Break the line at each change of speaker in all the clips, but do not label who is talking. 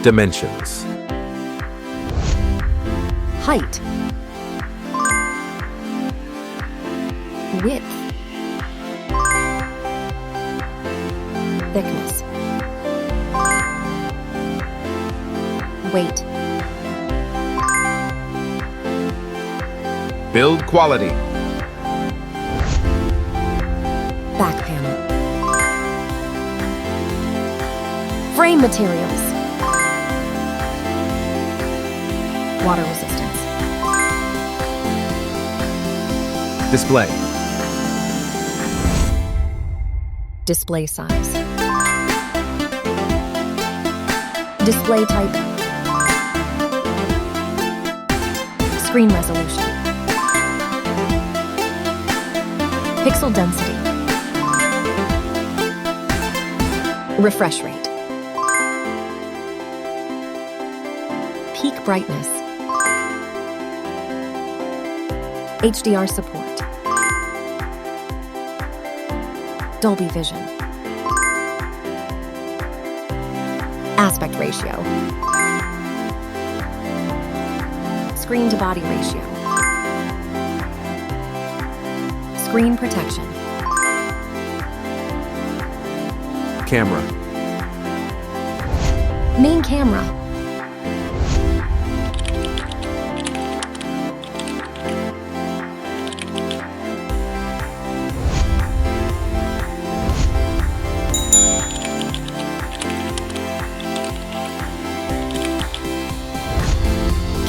Dimensions.
Height. Width. Thickness. Weight.
Build quality.
Back panel. Frame materials. Water resistance.
Display.
Display size. Display type. Screen resolution. Pixel density. Refresh rate. Peak brightness. HDR support. Dolby Vision. Aspect ratio. Screen to body ratio. Screen protection.
Camera.
Main camera.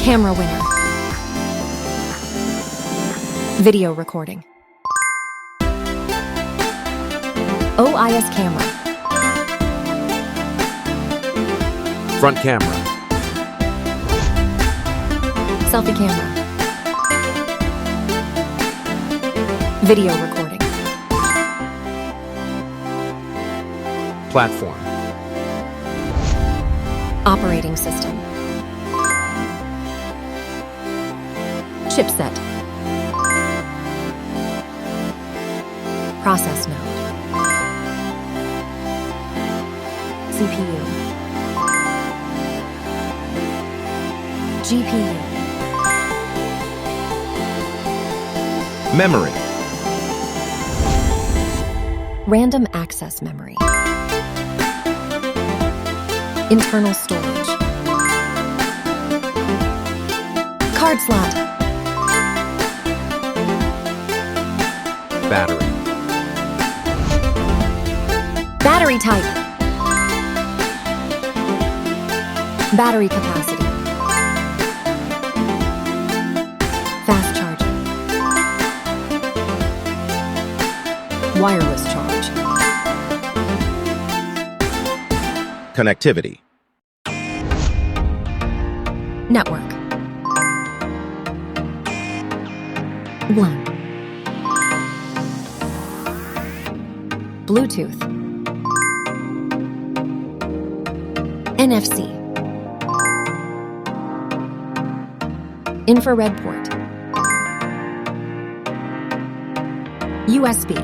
Camera winner. Video recording. OIS camera.
Front camera.
Selfie camera. Video recording.
Platform.
Operating system. Chipset. Process node. CPU. GPU.
Memory.
Random access memory. Internal storage. Card slot.
Battery.
Battery type. Battery capacity. Fast charging. Wireless charge.
Connectivity.
Network. 1. Bluetooth. NFC. Infrared port. USB.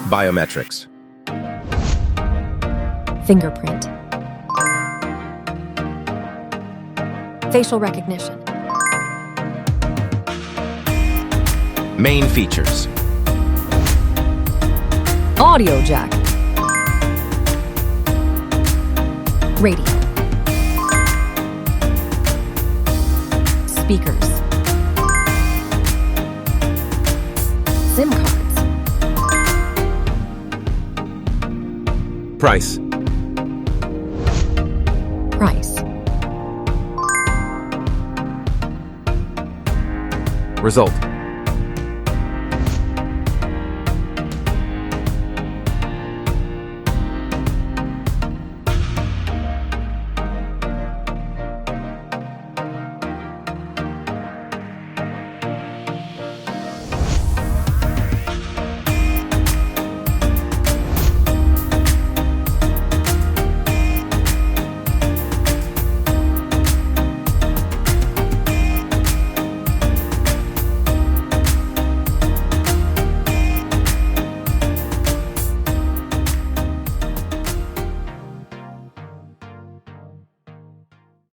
Biometrics.
Fingerprint. Facial recognition.
Main features.
Audio jack. Radio. Speakers. SIM cards.
Price.
Price.
Result.